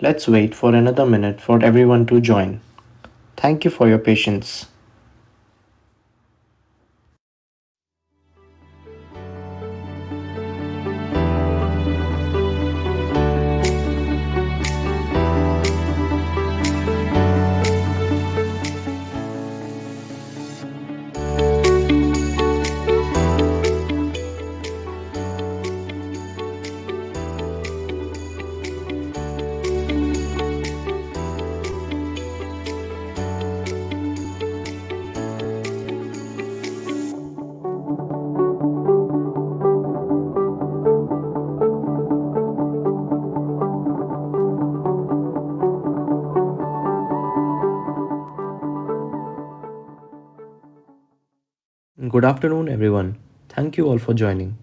Let's wait for another minute for everyone to join. Thank you for your patience. Good afternoon, everyone. Thank you all for joining.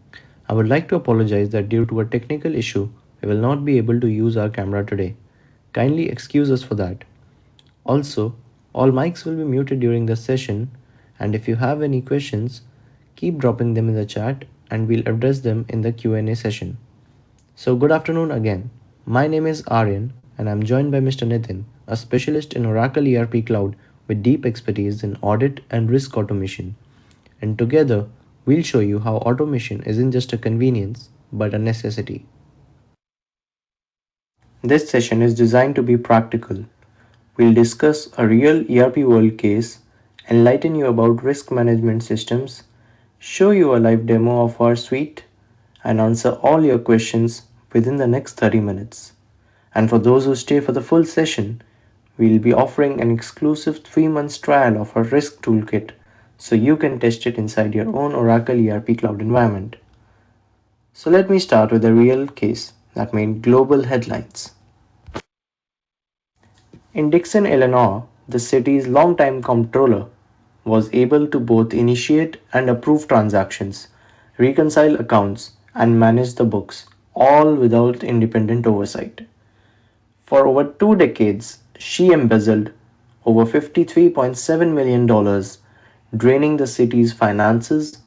I would like to apologize that due to a technical issue, we will not be able to use our camera today. Kindly excuse us for that. Also, all mics will be muted during the session, and if you have any questions, keep dropping them in the chat and we'll address them in the Q&A session. So good afternoon again. My name is Aryan and I'm joined by Mr. Nitin, a specialist in Oracle ERP Cloud with deep expertise in audit and risk automation. And together, we'll show you how automation isn't just a convenience, but a necessity. This session is designed to be practical. We'll discuss a real ERP world case, enlighten you about risk management systems, show you a live demo of our suite, and answer all your questions within the next 30 minutes. And for those who stay for the full session, we'll be offering an exclusive 3 months trial of our risk toolkit so you can test it inside your own Oracle ERP Cloud environment. So let me start with a real case that made global headlines. In Dixon, Illinois, the city's longtime comptroller was able to both initiate and approve transactions, reconcile accounts, and manage the books, all without independent oversight. For over 2 decades, she embezzled over $53.7 million, draining the city's finances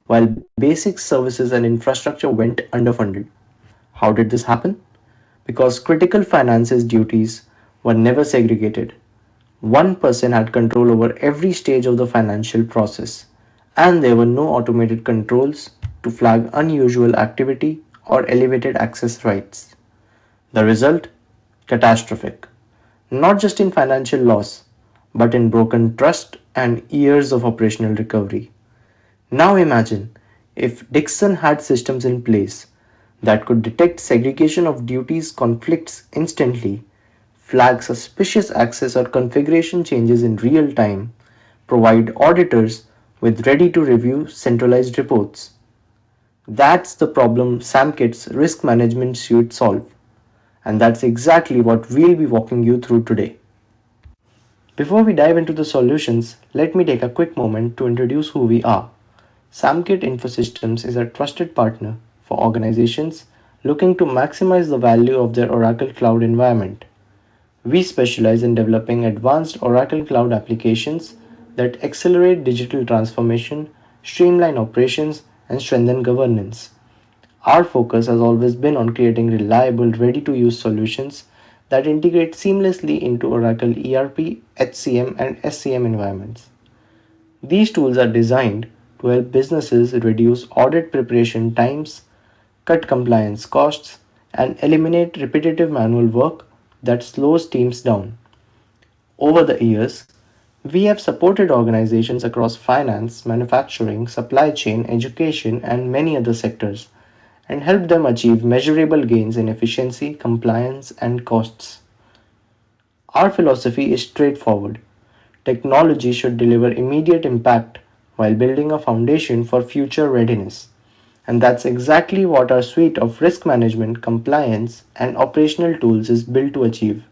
while basic services and infrastructure went underfunded. How did this happen? Because critical finances duties were never segregated. One person had control over every stage of the financial process, and there were no automated controls to flag unusual activity or elevated access rights. The result? Catastrophic. Not just in financial loss, but in broken trust and years of operational recovery. Now imagine if Dixon had systems in place that could detect segregation of duties conflicts instantly, flag suspicious access or configuration changes in real time, provide auditors with ready to review centralized reports. That's the problem Samkit's risk management suite solves, and that's exactly what we'll be walking you through today. Before we dive into the solutions, let me take a quick moment to introduce who we are. Samkit Infosystems is a trusted partner for organizations looking to maximize the value of their Oracle Cloud environment. We specialize in developing advanced Oracle Cloud applications that accelerate digital transformation, streamline operations, and strengthen governance. Our focus has always been on creating reliable, ready to use solutions that integrate seamlessly into Oracle ERP, HCM, and SCM environments. These tools are designed to help businesses reduce audit preparation times, cut compliance costs, and eliminate repetitive manual work that slows teams down. Over the years, we have supported organizations across finance, manufacturing, supply chain, education, and many other sectors and helped them achieve measurable gains in efficiency, compliance, and costs. Our philosophy is straightforward. Technology should deliver immediate impact while building a foundation for future readiness. And that's exactly what our suite of risk management, compliance, and operational tools is built to achieve.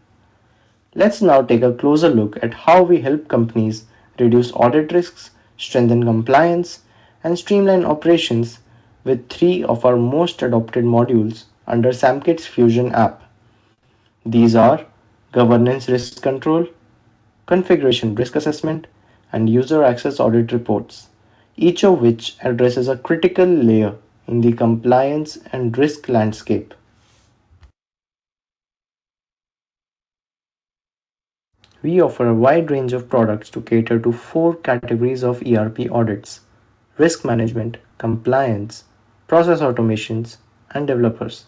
Let's now take a closer look at how we help companies reduce audit risks, strengthen compliance, and streamline operations with three of our most adopted modules under Samkit's Fusion app. These are Governance Risk Control, Configuration Risk Assessment, and User Access Audit Reports, each of which addresses a critical layer in the compliance and risk landscape. we offer a wide range of products to cater to four categories of ERP audits: risk management, compliance, process automations, and developers.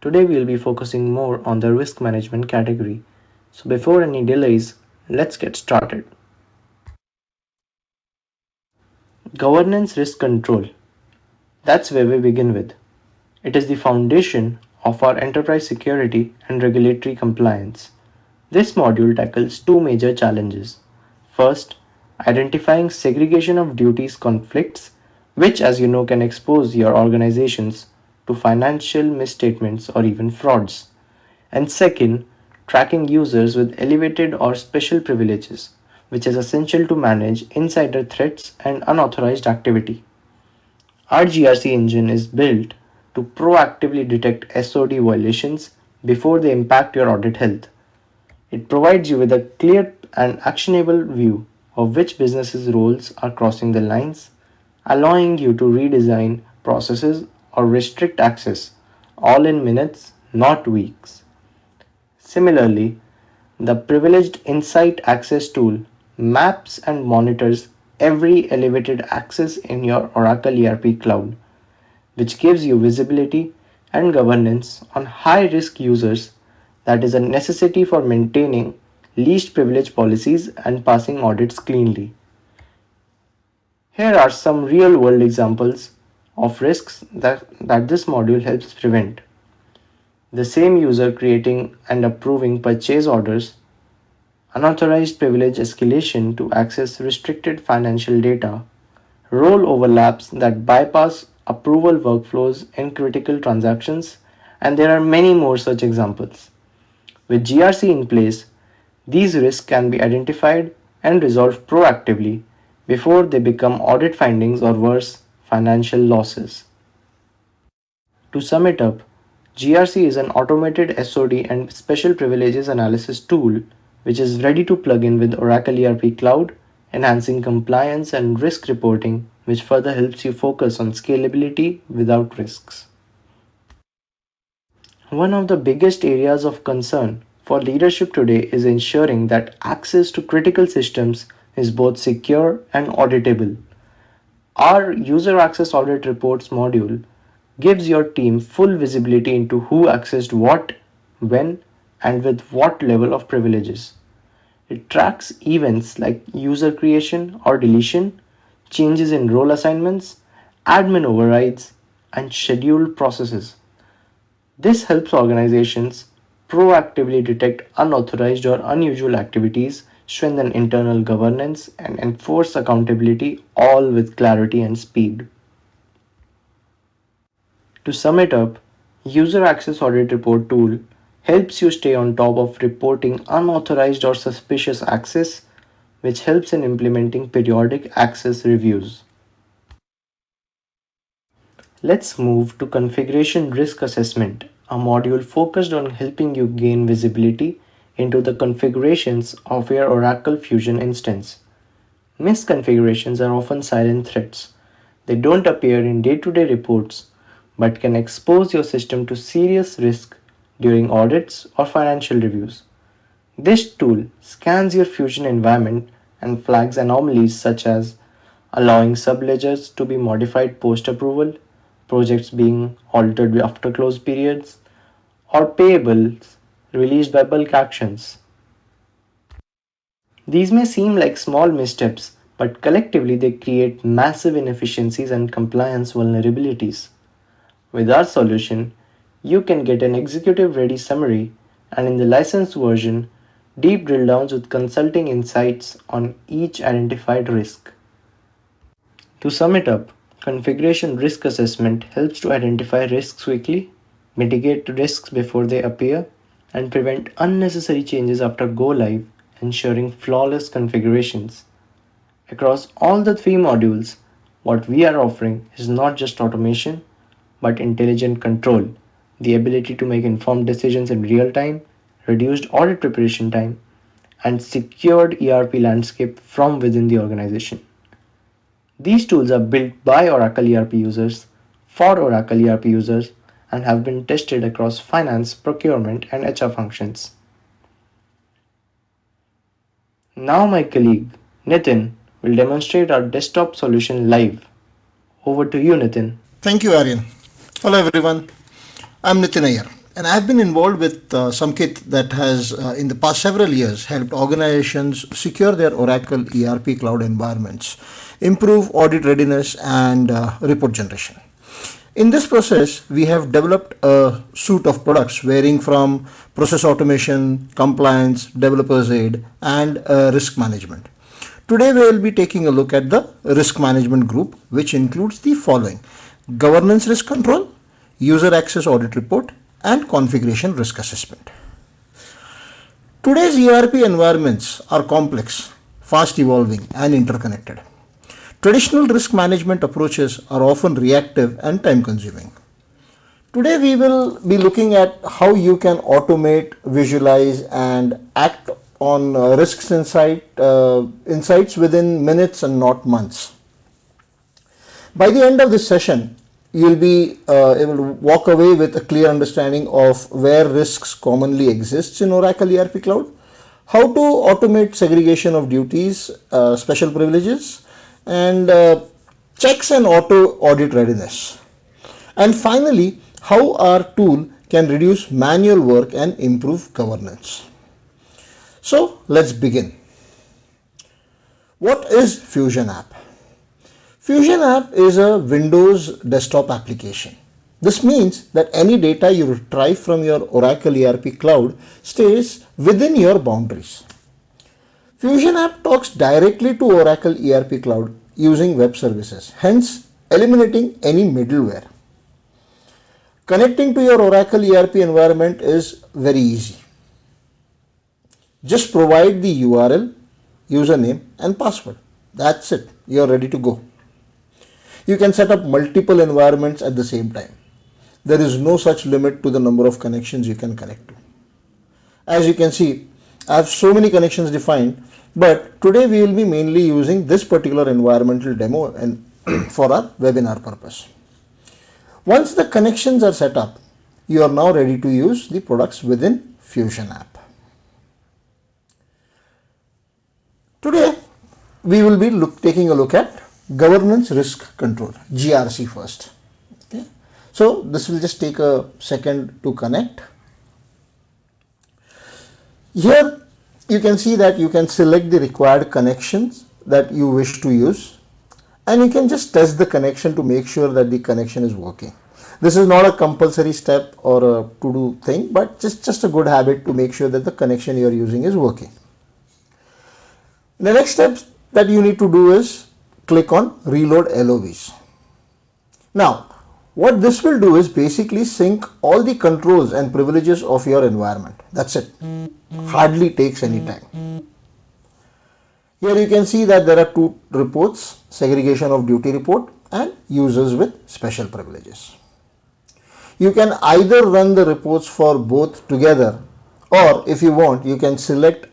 Today we'll be focusing more on the risk management category. So before any delays, let's get started. Governance risk control. That's where we begin with. It is the foundation of our enterprise security and regulatory compliance. This module tackles two major challenges. First, identifying segregation of duties conflicts, which, as you know, can expose your organizations to financial misstatements or even frauds. And second, tracking users with elevated or special privileges, which is essential to manage insider threats and unauthorized activity. Our GRC engine is built to proactively detect SOD violations before they impact your audit health. It provides you with a clear and actionable view of which businesses' roles are crossing the lines, allowing you to redesign processes or restrict access, all in minutes, not weeks. Similarly, the Privileged Insight Access tool maps and monitors every elevated access in your Oracle ERP Cloud, which gives you visibility and governance on high risk users that is a necessity for maintaining least privilege policies and passing audits cleanly. Here are some real world examples of risks that this module helps prevent. The same user creating and approving purchase orders, unauthorized privilege escalation to access restricted financial data, role overlaps that bypass approval workflows in critical transactions, and there are many more such examples. With GRC in place, these risks can be identified and resolved proactively before they become audit findings or worse, financial losses. To sum it up, GRC is an automated SOD and special privileges analysis tool which is ready to plug in with Oracle ERP Cloud, enhancing compliance and risk reporting, which further helps you focus on scalability without risks. One of the biggest areas of concern for leadership today is ensuring that access to critical systems is both secure and auditable. Our User Access Audit Reports module gives your team full visibility into who accessed what, when, and with what level of privileges. It tracks events like user creation or deletion, changes in role assignments, admin overrides, and scheduled processes. This helps organizations proactively detect unauthorized or unusual activities, strengthen internal governance, and enforce accountability, all with clarity and speed. To sum it up, User Access Audit Report tool helps you stay on top of reporting unauthorized or suspicious access, which helps in implementing periodic access reviews. Let's move to Configuration Risk Assessment, a module focused on helping you gain visibility into the configurations of your Oracle Fusion instance. Misconfigurations are often silent threats. They don't appear in day-to-day reports but can expose your system to serious risk during audits or financial reviews. This tool scans your Fusion environment and flags anomalies such as allowing subledgers to be modified post-approval, projects being altered after close periods, or payables released by bulk actions. These may seem like small missteps, but collectively they create massive inefficiencies and compliance vulnerabilities. With our solution, you can get an executive ready summary and in the licensed version, deep drill downs with consulting insights on each identified risk. To sum it up, configuration risk assessment helps to identify risks quickly, mitigate risks before they appear, and prevent unnecessary changes after go live, ensuring flawless configurations. Across all the three modules, what we are offering is not just automation, but intelligent control, the ability to make informed decisions in real time, reduced audit preparation time, and secured ERP landscape from within the organization. These tools are built by Oracle ERP users for Oracle ERP users and have been tested across finance, procurement, and HR functions. Now my colleague Nitin will demonstrate our desktop solution live. Over to you, Nitin. Thank you, Aryan. Hello, everyone. I'm Nitin Iyer, and I've been involved with Samkit that has, in the past several years, helped organizations secure their Oracle ERP Cloud environments, improve audit readiness, and report generation. In this process, we have developed a suite of products varying from process automation, compliance, developers aid, and risk management. Today, we will be taking a look at the risk management group, which includes the following: governance risk control, user access audit report, and configuration risk assessment. Today's ERP environments are complex, fast evolving, and interconnected. Traditional risk management approaches are often reactive and time consuming. Today we will be looking at how you can automate, visualize, and act on insights within minutes and not months. By the end of this session, you'll be able to walk away with a clear understanding of where risks commonly exist in Oracle ERP Cloud, how to automate segregation of duties, special privileges, and checks and auto audit readiness. And finally, how our tool can reduce manual work and improve governance. So let's begin. What is Fusion App? Fusion App is a Windows desktop application. This means that any data you retrieve from your Oracle ERP Cloud stays within your boundaries. Fusion App talks directly to Oracle ERP Cloud using web services, hence eliminating any middleware. Connecting to your Oracle ERP environment is very easy. Just provide the URL, username, and password. That's it. You're ready to go. You can set up multiple environments at the same time. There is no such limit to the number of connections you can connect to. As you can see, I have so many connections defined, but today we will be mainly using this particular environmental demo and for our webinar purpose. Once the connections are set up, you are now ready to use the products within Fusion App. Today we will be taking a look at governance risk control, GRC first. Okay. So this will just take a second to connect. Here you can see that you can select the required connections that you wish to use, and you can just test the connection to make sure that the connection is working. This is not a compulsory step or a to-do thing, but just a good habit to make sure that the connection you are using is working. The next step that you need to do is click on reload LOVs. Now, what this will do is basically sync all the controls and privileges of your environment. That's it. Hardly takes any time. Here you can see that there are two reports: segregation of duty report and users with special privileges. You can either run the reports for both together, or if you want, you can select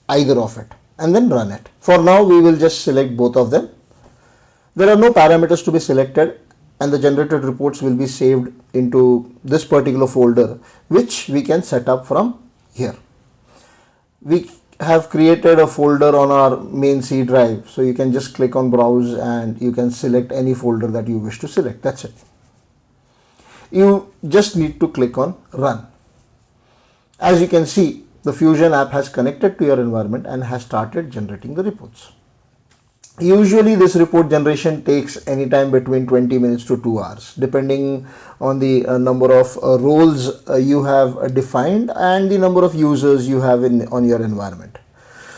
either of it and then run it. For now, we will just select both of them. There are no parameters to be selected, and the generated reports will be saved into this particular folder, which we can set up from here. We have created a folder on our main C drive, so you can just click on browse and you can select any folder that you wish to select. That's it. You just need to click on run. As you can see, the Fusion app has connected to your environment and has started generating the reports. Usually this report generation takes anytime between 20 minutes to 2 hours, depending on the number of roles you have defined and the number of users you have on your environment.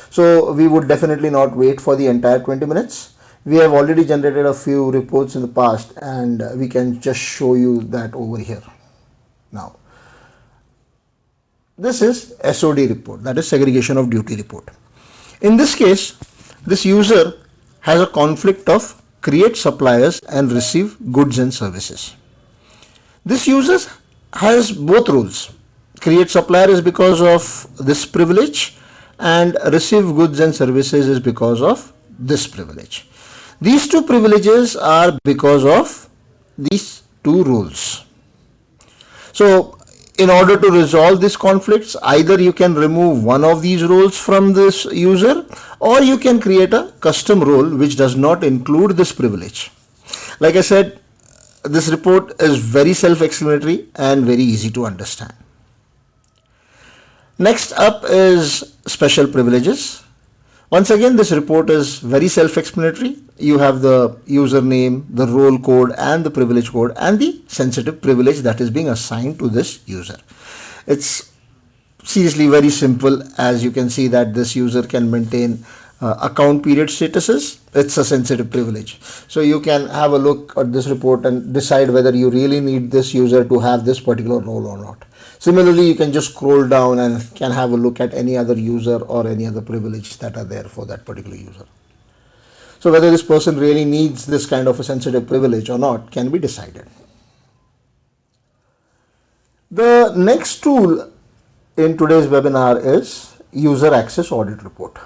So we would definitely not wait for the entire 20 minutes. We have already generated a few reports in the past, and we can just show you that over here. Now, this is SOD report, that is segregation of duty report. In this case, this user has a conflict of create suppliers and receive goods and services. This user has both roles. Create supplier is because of this privilege, and receive goods and services is because of this privilege. These two privileges are because of these two roles. So In order to resolve these conflicts, either you can remove one of these roles from this user, or you can create a custom role which does not include this privilege. Like I said, this report is very self-explanatory and very easy to understand. Next up is special privileges. Once again, this report is very self-explanatory. You have the username, the role code, and the privilege code, and the sensitive privilege that is being assigned to this user. It's seriously very simple. As you can see that this user can maintain account period statuses. It's a sensitive privilege. So you can have a look at this report and decide whether you really need this user to have this particular role or not. Similarly, you can just scroll down and can have a look at any other user or any other privilege that are there for that particular user. So whether this person really needs this kind of a sensitive privilege or not can be decided. The next tool in today's webinar is User Access Audit Report.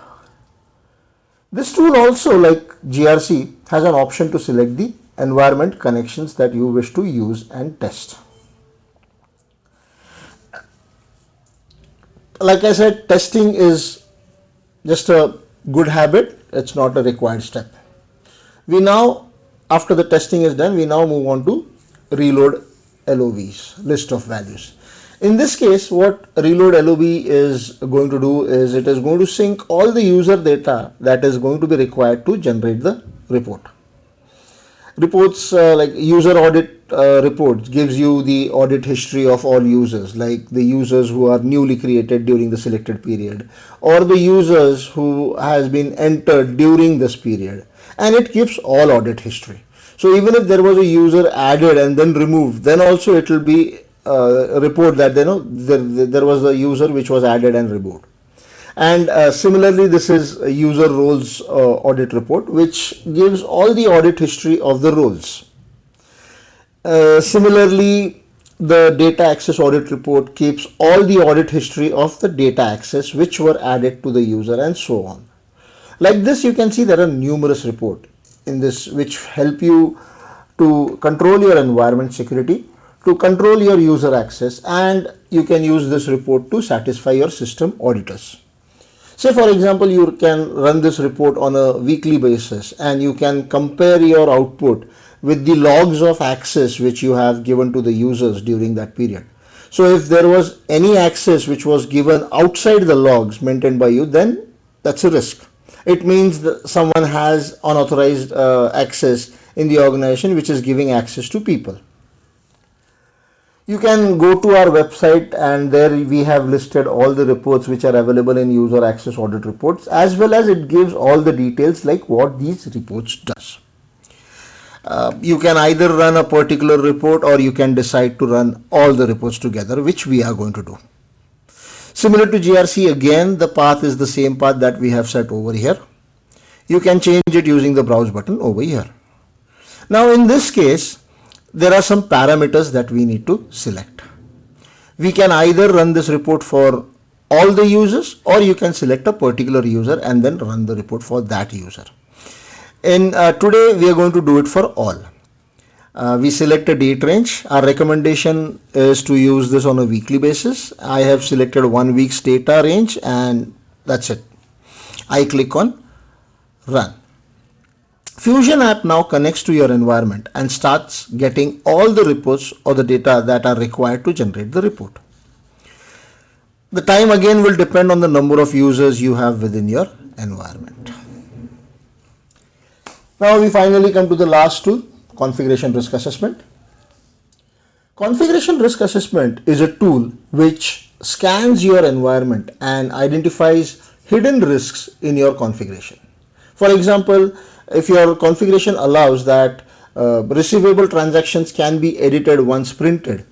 This tool also, like GRC, has an option to select the environment connections that you wish to use and test. Like I said, testing is just a good habit. It's not a required step. We now, after the testing is done, we now move on to reload LOVs, list of values. In this case, what reload LOV is going to do is it is going to sync all the user data that is going to be required to generate the report. Reports like user audit reports gives you the audit history of all users, like the users who are newly created during the selected period, or the users who has been entered during this period, and it keeps all audit history. So even if there was a user added and then removed, then also it will be a report that there was a user which was added and removed. And similarly, this is a user roles audit report, which gives all the audit history of the roles. Similarly, the data access audit report keeps all the audit history of the data access which were added to the user, and so on. Like this, you can see there are numerous reports in this which help you to control your environment security, to control your user access, and you can use this report to satisfy your system auditors. Say for example, you can run this report on a weekly basis and you can compare your output with the logs of access which you have given to the users during that period. So if there was any access which was given outside the logs maintained by you, then that's a risk. It means that someone has unauthorized access in the organization which is giving access to people. You can go to our website and there we have listed all the reports which are available in user access audit reports, as well as it gives all the details like what these reports does. You can either run a particular report or you can decide to run all the reports together, which we are going to do. Similar to GRC, again the path is the same path that we have set over here. You can change it using the browse button over here. Now in this case, there are some parameters that we need to select. We can either run this report for all the users, or you can select a particular user and then run the report for that user. In today we are going to do it for all. We select a date range. Our recommendation is to use this on a weekly basis. I have selected 1 week's data range and that's it. I click on run. Fusion app now connects to your environment and starts getting all the reports or the data that are required to generate the report. The time again will depend on the number of users you have within your environment. Now we finally come to the last tool, configuration risk assessment. Configuration risk assessment is a tool which scans your environment and identifies hidden risks in your configuration. For example, if your configuration allows that receivable transactions can be edited once printed,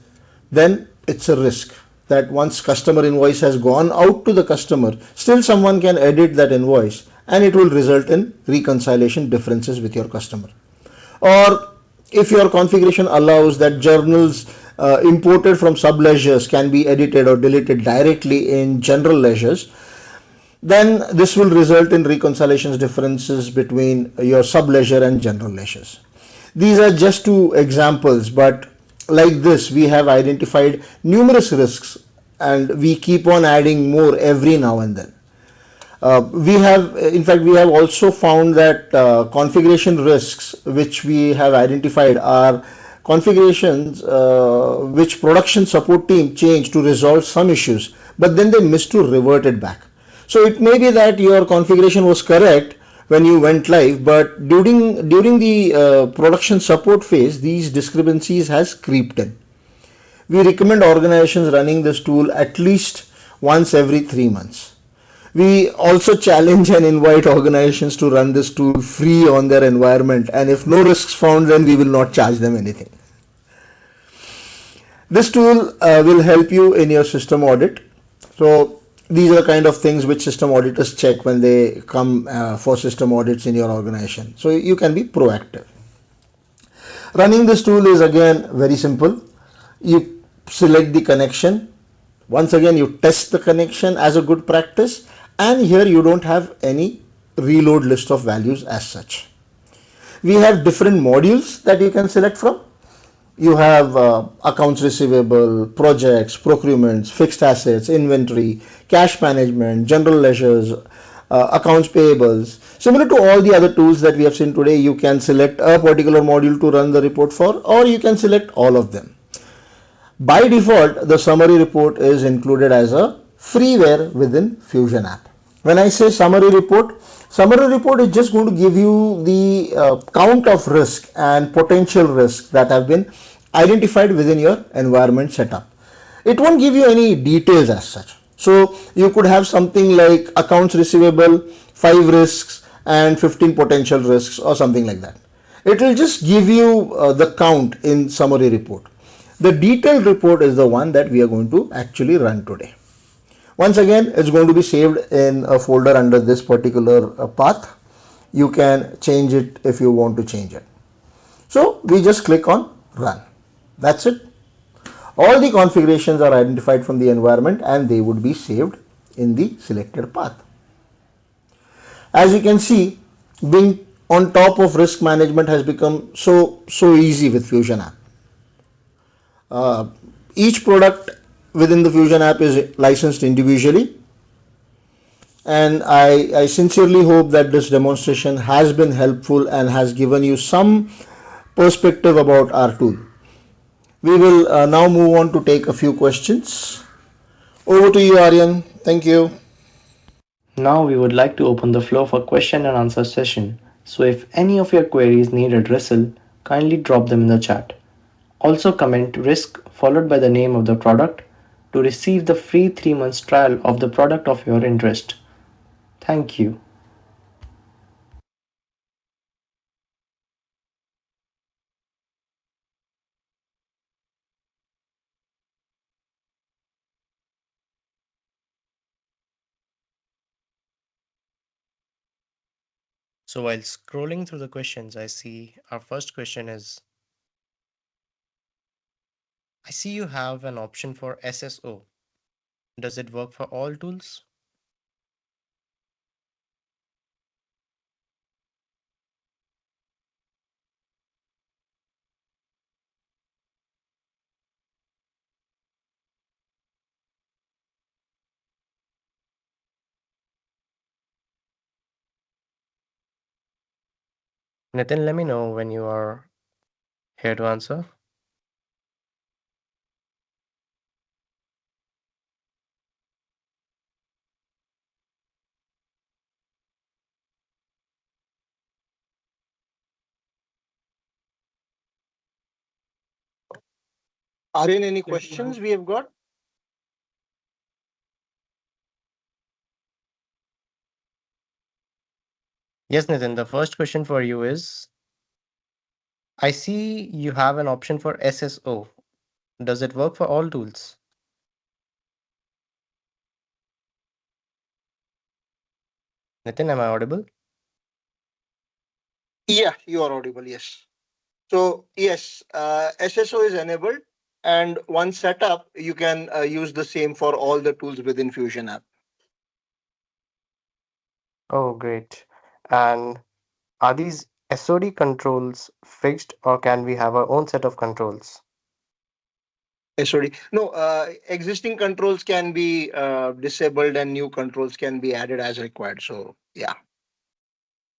then it's a risk that once customer invoice has gone out to the customer, still someone can edit that invoice and it will result in reconciliation differences with your customer. Or if your configuration allows that journals imported from sub-ledgers can be edited or deleted directly in general ledgers, then this will result in reconciliations differences between your sub-ledger and general ledgers. These are just two examples, but like this, we have identified numerous risks and we keep on adding more every now and then. We have, in fact, we have also found that configuration risks which we have identified are configurations which production support team change to resolve some issues, but then they miss to revert it back. So it may be that your configuration was correct when you went live, but during the production support phase, these discrepancies has creeped in. We recommend organizations running this tool at least once every 3 months. We also challenge and invite organizations to run this tool free on their environment, and if no risks found, then we will not charge them anything. This tool will help you in your system audit. So these are the kind of things which system auditors check when they come for system audits in your organization. So you can be proactive. Running this tool is again very simple. You select the connection. Once again, you test the connection as a good practice, and here you don't have any reload list of values as such. We have different modules that you can select from. You have accounts receivable, projects, procurements, fixed assets, inventory, cash management, general ledgers, accounts payables. Similar to all the other tools that we have seen today, you can select a particular module to run the report for, or you can select all of them. By default, the summary report is included as a freeware within Fusion app. When I say summary report is just going to give you the count of risk and potential risk that have been identified within your environment setup. It won't give you any details as such. So you could have something like accounts receivable, 5 risks and 15 potential risks or something like that. It will just give you the count in summary report. The detailed report is the one that we are going to actually run today. Once again, it's going to be saved in a folder under this particular path. You can change it if you want to change it. So we just click on run. That's it. All the configurations are identified from the environment and they would be saved in the selected path. As you can see, being on top of risk management has become so easy with Fusion app. Each product within the Fusion app is licensed individually, and I sincerely hope that this demonstration has been helpful and has given you some perspective about our tool. We will now move on to take a few questions. Over to you, Aryan. Thank you. Now we would like to open the floor for question and answer session. So if any of your queries need addressal, kindly drop them in the chat. Also comment risk followed by the name of the product to receive the free 3 months trial of the product of your interest. Thank you. So while scrolling through the questions, I see our first question is I see you have an option for SSO. Does it work for all tools? Nitin, let me know when you are here to answer. Aryan, any questions we have got? Yes, Nitin, the first question for you is I see you have an option for SSO. Does it work for all tools? Nitin, am I audible? Yeah, you are audible. Yes. So yes, SSO is enabled, and once set up, you can use the same for all the tools within Fusion app. Oh, great. And are these SOD controls fixed or can we have our own set of controls? SOD. No, existing controls can be disabled and new controls can be added as required. So yeah,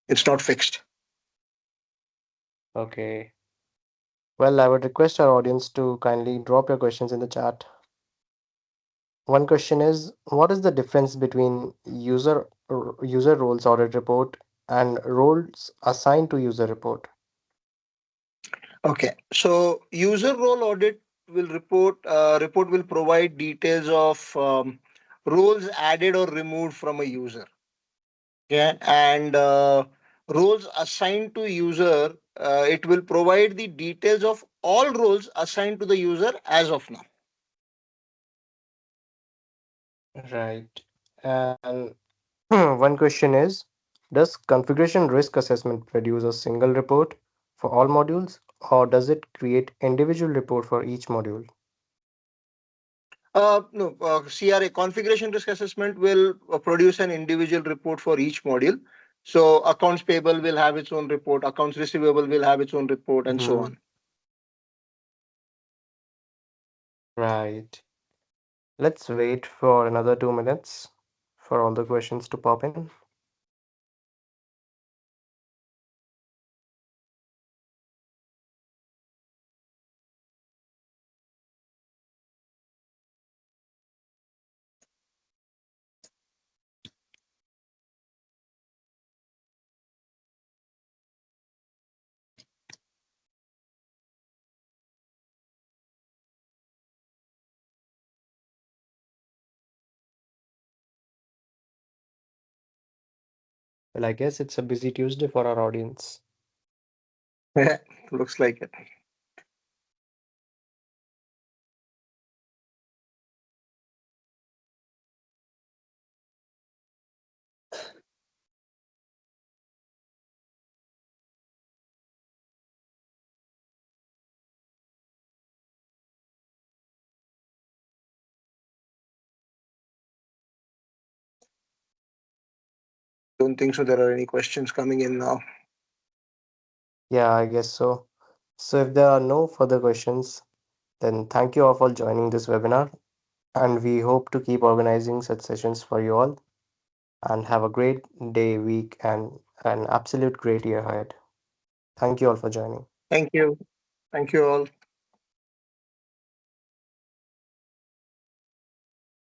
it's not fixed. Okay. Well, I would request our audience to kindly drop your questions in the chat. One question is, what is the difference between user roles audit report and roles assigned to user report? Okay, so user role audit will report will provide details of roles added or removed from a user. Okay, and roles assigned to user, it will provide the details of all roles assigned to the user as of now. Right. And one question is, does configuration risk assessment produce a single report for all modules, or does it create individual report for each module? No, CRA configuration risk assessment will produce an individual report for each module. So accounts payable will have its own report, accounts receivable will have its own report, and so Hmm. on. Right. Let's wait for another 2 minutes for all the questions to pop in. Well, I guess it's a busy Tuesday for our audience. Looks like it. Don't think so. There are any questions coming in now. Yeah, I guess so. So if there are no further questions, then thank you all for joining this webinar, and we hope to keep organizing such sessions for you all. And have a great day, week, and an absolute great year ahead. Thank you all for joining. Thank you. Thank you all.